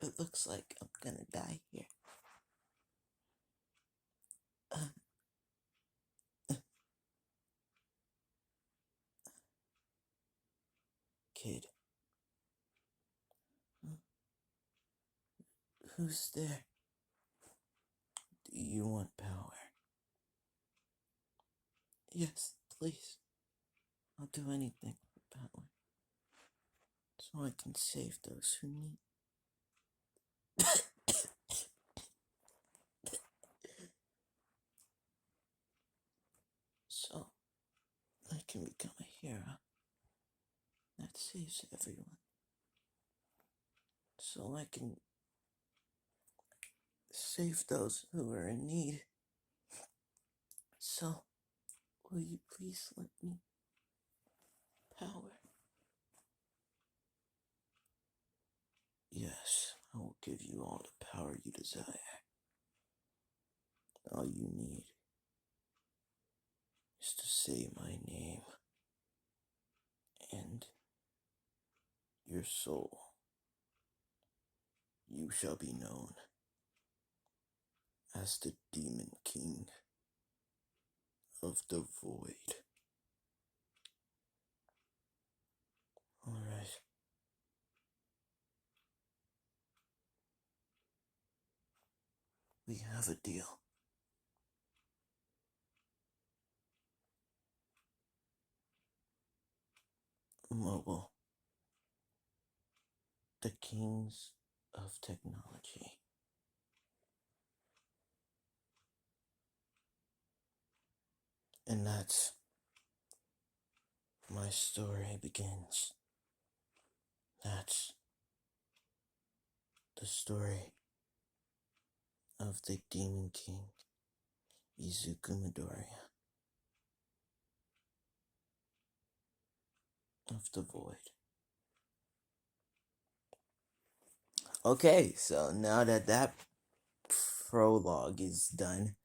It looks like I'm gonna die here. Kid, who's there? Do you want power? Yes, please. I'll do anything for power. So I can save those who need. So I can become a hero that saves everyone. So I can save those who are in need. So, will you please let me power? Yes, I will give you all the power you desire. All you need is to say my name, and your soul. You shall be known as the Demon King of the Void. Alright. We have a deal. Mobile. The kings of technology. And that's my story begins. That's the story of the Demon King, Izuku Midoriya of the Void. Okay, so now that prologue is done,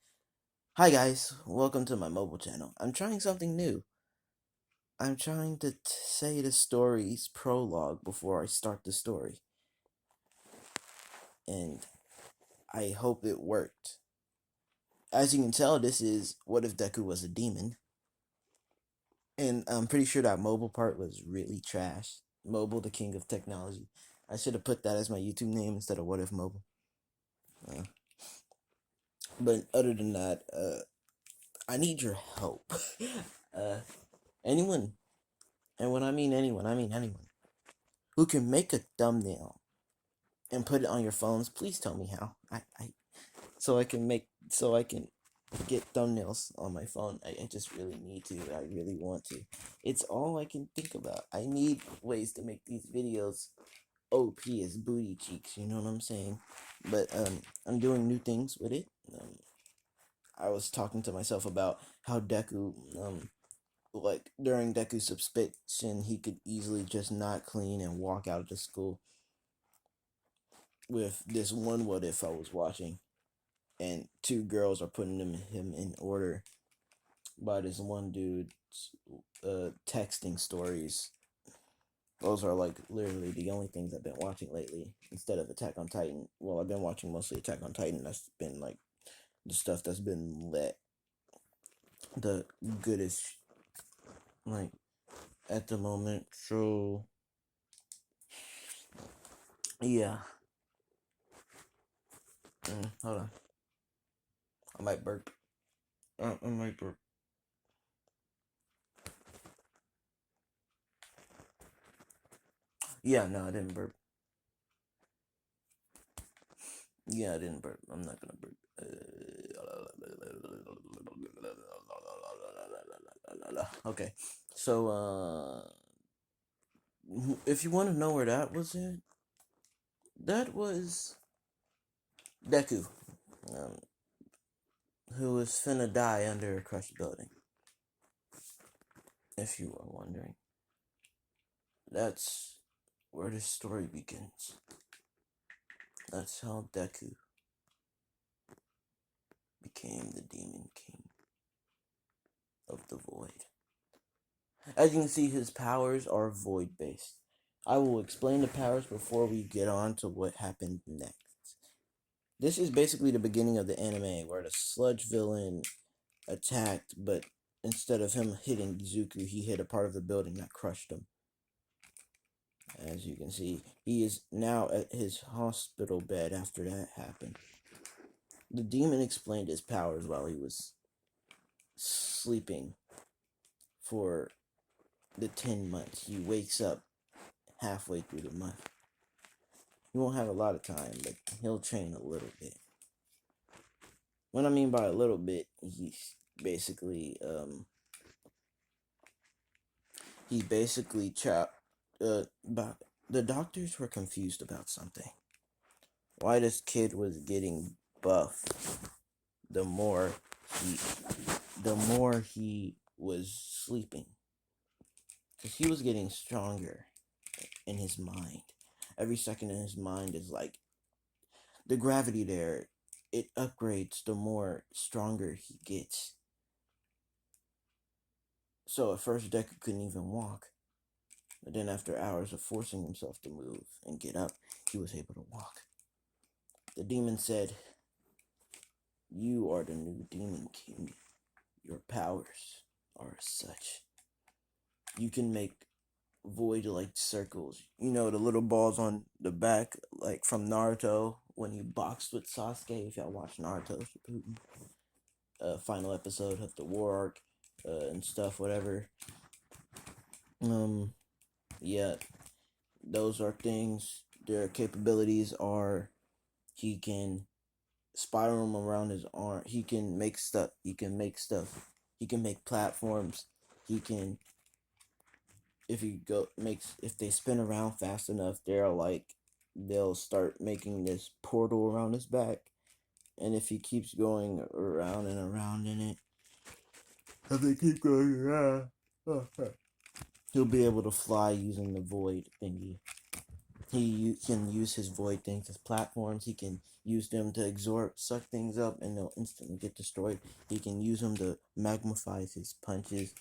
hi guys, welcome to my mobile channel. I'm trying something new. I'm trying to say the story's prologue before I start the story. And I hope it worked. As you can tell, this is What If Deku Was a Demon? And I'm pretty sure that mobile part was really trash. Mobile, the king of technology. I should have put that as my YouTube name instead of What If Mobile. But other than that, I need your help. Anyone, and when I mean anyone, I mean anyone, who can make a thumbnail and put it on your phones, please tell me how. So I can get thumbnails on my phone. I just really need to. I really want to. It's all I can think about. I need ways to make these videos OP as booty cheeks, you know what I'm saying? But I'm doing new things with it. I was talking to myself about how Deku, like during Deku's suspension, he could easily just not clean and walk out of the school. With this one What If I was watching, and two girls are putting him in order by this one dude's texting stories. Those are like literally the only things I've been watching lately instead of Attack on Titan. Well, I've been watching mostly Attack on Titan. That's been like the stuff that's been lit the goodest, like, at the moment. So yeah. Hold on. I might burp. I might burp. Yeah, no, I didn't burp. Yeah, I didn't burp. I'm not gonna burp. Okay, so if you want to know where that was at, that was Deku, um, who was finna die under a crushed building. If you are wondering, that's where the story begins. That's how Deku became the Demon King of the Void. As you can see, his powers are void-based. I will explain the powers before we get on to what happened next. This is basically the beginning of the anime where the sludge villain attacked, but instead of him hitting Zuku, he hit a part of the building that crushed him. As you can see, he is now at his hospital bed after that happened. The demon explained his powers while he was sleeping for the 10 months. He wakes up halfway through the month. He won't have a lot of time, but he'll train a little bit. What I mean by a little bit, basically, he basically chopped, but the doctors were confused about something. Why this kid was getting buff the more he, the more he was sleeping. Because he was getting stronger in his mind. Every second in his mind is like the gravity there, it upgrades the more stronger he gets. So at first Deku couldn't even walk. But then after hours of forcing himself to move and get up, he was able to walk. The demon said, "You are the new demon king. Your powers are such. You can make void like circles. You know the little balls on the back, like from Naruto when he boxed with Sasuke. If y'all watch Naruto Shippuden, final episode of the war arc, and stuff, whatever. Yeah, those are things. Their capabilities are he can spiral them around his arm. He can make stuff. He can make stuff. He can make platforms. He can if they spin around fast enough, they'll start making this portal around his back. And if he keeps going around and around in it, if they keep going around, he'll be able to fly using the void thingy. He can use his void things as platforms. He can use them to suck things up, and they'll instantly get destroyed. He can use them to magnify his punches.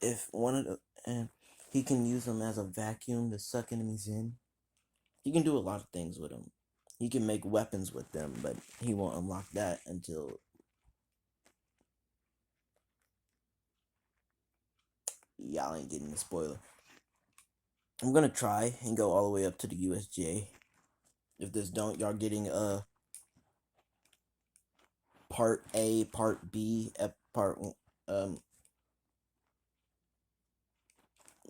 And he can use them as a vacuum to suck enemies in. He can do a lot of things with them. He can make weapons with them, but he won't unlock that until y'all ain't getting the spoiler. I'm gonna try and go all the way up to the USJ. If this don't, y'all getting part A, part B,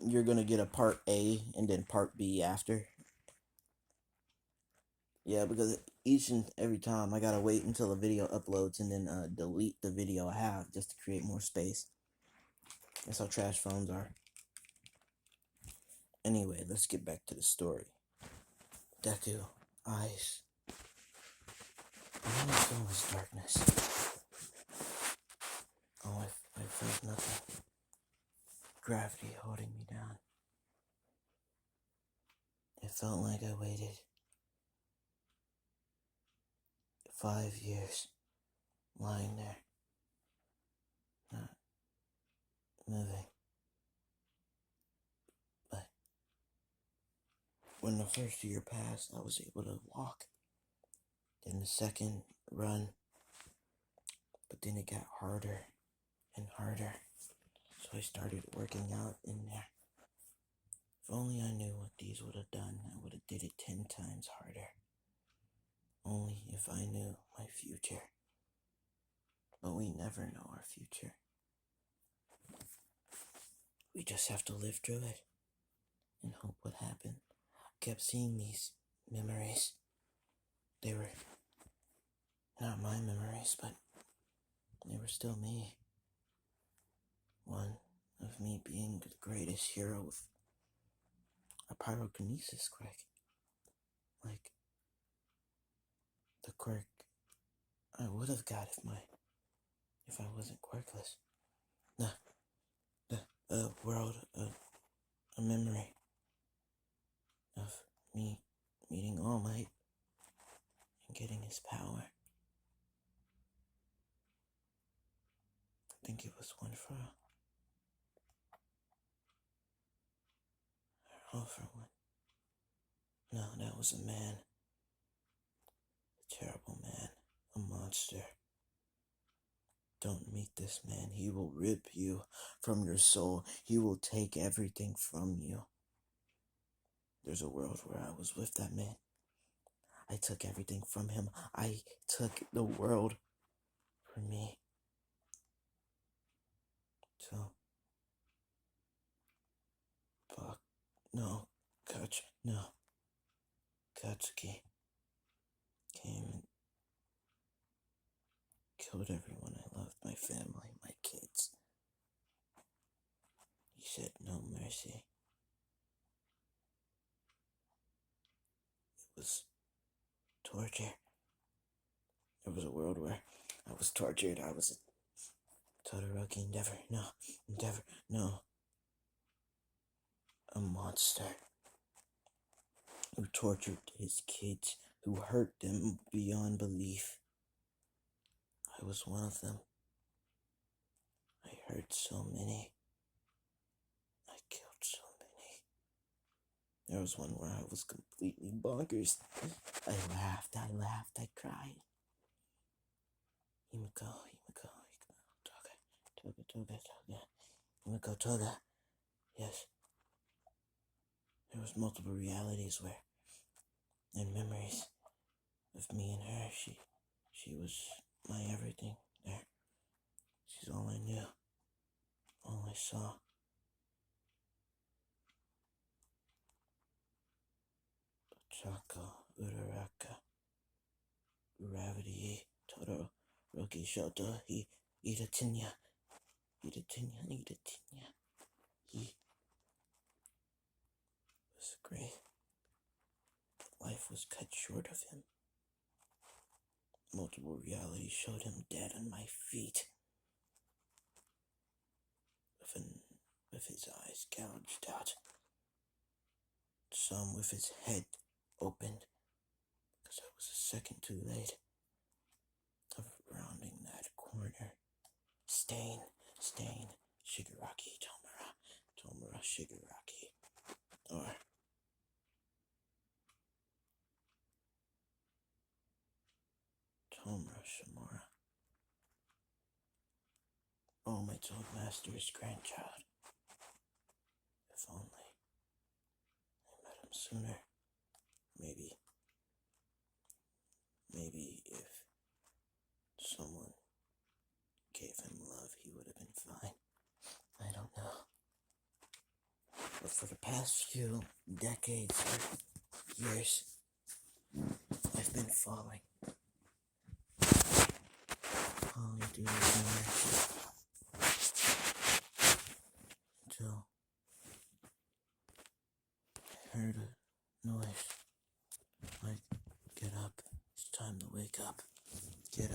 you're gonna get a part A and then part B after. Yeah, because each and every time I gotta wait until a video uploads and then delete the video I have just to create more space. That's how trash phones are. Anyway, let's get back to the story. Deku, eyes. I want to feel this darkness. Oh, I felt nothing. Gravity holding me down. It felt like I waited 5 years lying there, not moving. But when the first year passed, I was able to walk. Then the second run, but then it got harder and harder. So I started working out in there. If only I knew what these would have done, I would have did it 10 times harder. Only if I knew my future. But we never know our future. We just have to live through it and hope what happened. I kept seeing these memories. They were not my memories, but they were still me. One of me being the greatest hero with a pyrokinesis quirk. Like the quirk I would have got if I wasn't quirkless. The world, a memory of me meeting All Might and getting his power. I think it was one for all for one. No, that was a man. A terrible man. A monster. Don't meet this man. He will rip you from your soul. He will take everything from you. There's a world where I was with that man. I took everything from him. I took the world from me. So, fuck. No. No. Katsuki came and killed everyone I loved. My family, my kids. He said no mercy. It was torture. There was a world where I was tortured. I was a Todoroki Endeavor, no. A monster who tortured his kids, who hurt them beyond belief. I was one of them. I hurt so many. I killed so many. There was one where I was completely bonkers. I laughed, I cried. Himiko, Toga. Himiko, Toga. Yes. There was multiple realities where, and memories of me and her. She was my everything there. She's all I knew, all I saw. Chaka, Uraraka, Gravity, Toro, Roki Shoto, Idatinya. He was great. Life was cut short of him. Multiple realities showed him dead on my feet. With his eyes gouged out. Some with his head opened, because I was a second too late. Of rounding that corner. Stain, Shigaraki, Tomura, Shigaraki. Or Tomura Shimura. Oh, my old master's grandchild. If only I met him sooner. Maybe if someone gave him love, he would have been fine. I don't know. But for the past few decades or years, I've been falling through the dimension until I heard a noise like, get up, it's time to wake up. Get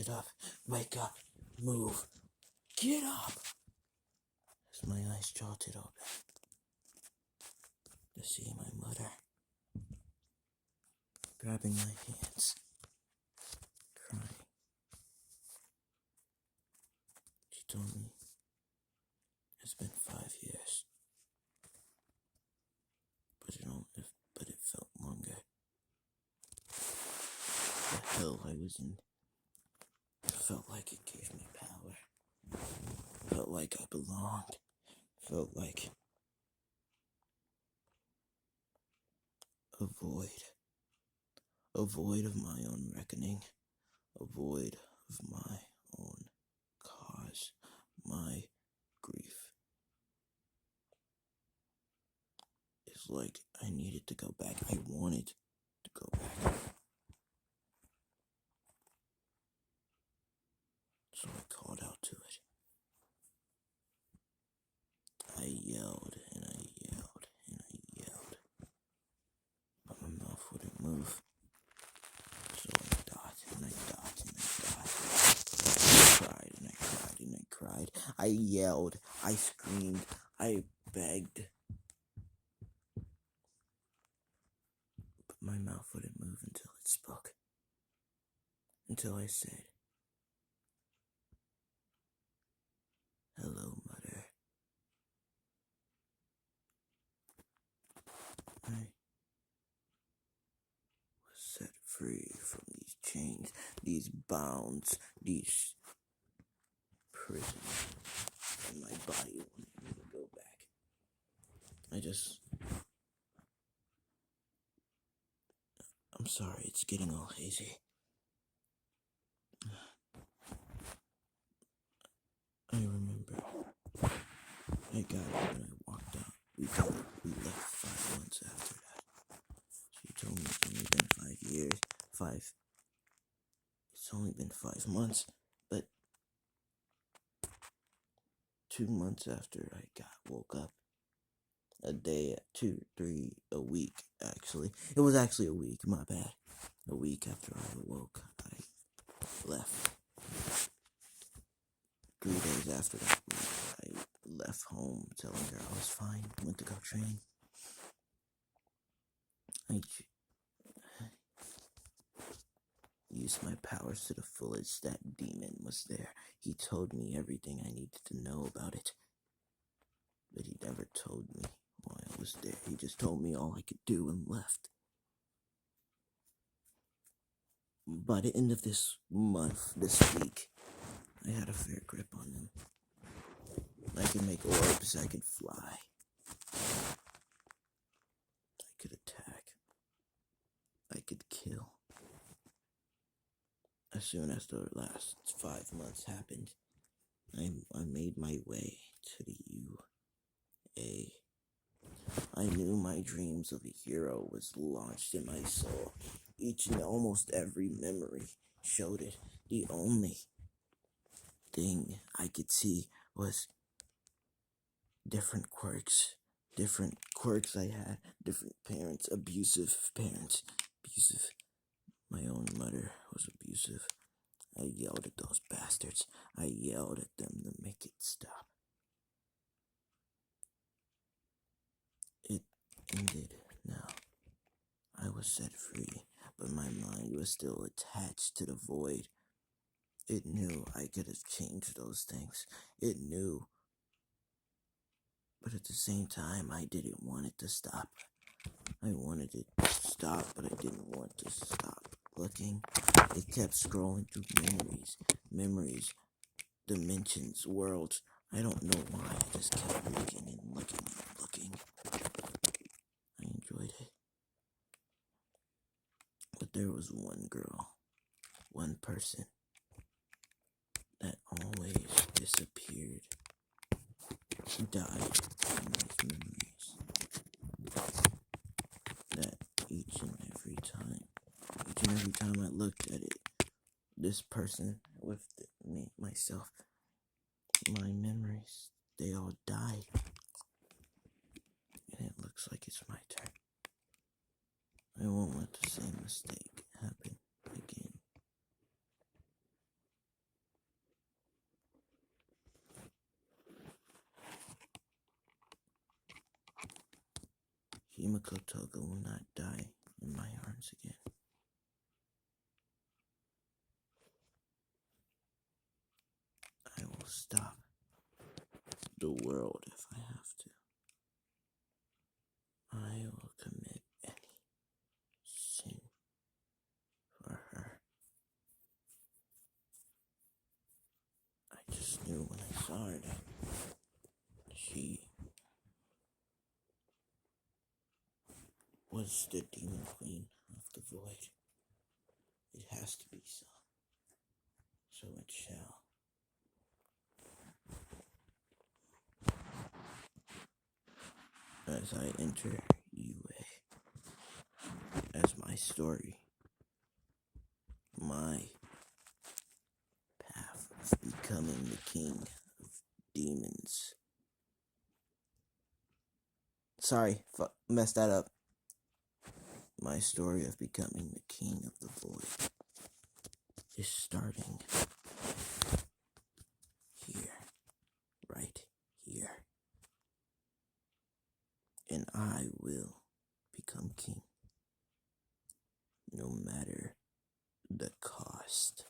up, wake up, move, get up. As my eyes jolted open to see my mother grabbing my hands, crying. She told me it's been 5 years, but it felt longer. The hell I was in, it felt like it gave me power. Felt like I belonged. Felt like a void of my own reckoning, a void of my own cause, my grief. It's like I needed to go back. I wanted to go back. So I called out to it. I yelled and I yelled and I yelled, but my mouth wouldn't move. So I dot and I dot and I dot. I cried and I cried and I cried. I yelled, I screamed, I begged. But my mouth wouldn't move until it spoke. Until I said, hello, Mother. free from these chains, these bounds, these prisons, and my body wanted me to go back. I'm sorry, it's getting all hazy. I remember I got it when I walked out. We left 5 months after that. She told me it's only been 5 years. It's only been 5 months, but 2 months after I woke up, a day, 2, 3, a week, actually. It was actually a week, my bad. A week after I awoke, I left. 3 days after that week, I left home telling her I was fine, went to go train. I used my powers to the fullest. That demon was there. He told me everything I needed to know about it. But he never told me why I was there. He just told me all I could do and left. By the end of this week, I had a fair grip on them. I could make orbs, I could fly. I could attack. I could kill. As soon as the last 5 months happened, I made my way to the UA. I knew my dreams of a hero was launched in my soul. Each and almost every memory showed it. The only thing I could see was different quirks I had, different parents, abusive parents, abusive. My own mother was abusive. I yelled at those bastards. I yelled at them to make it stop. It ended now. I was set free, but my mind was still attached to the void. It knew I could have changed those things. It knew. But at the same time, I didn't want it to stop. I wanted it to stop, but I didn't want to stop looking. It kept scrolling through memories, dimensions, worlds. I don't know why. I just kept looking and looking and looking. I enjoyed it. But there was one girl, one person, that always disappeared, died in these memories. That each and every time I looked at it, this person with myself, my memories, they all died. And it looks like it's my turn. I won't let the same mistake happen again. Himiko Toga will not die in my arms again. I will stop the world if I have to. I will commit any sin for her. I just knew when I saw her that she was the demon queen of the void. It has to be so. So it shall. As I enter UA, as my story, my path of becoming the king of demons. Sorry, messed that up. My story of becoming the king of the void is starting here, right here. And I will become king, no matter the cost.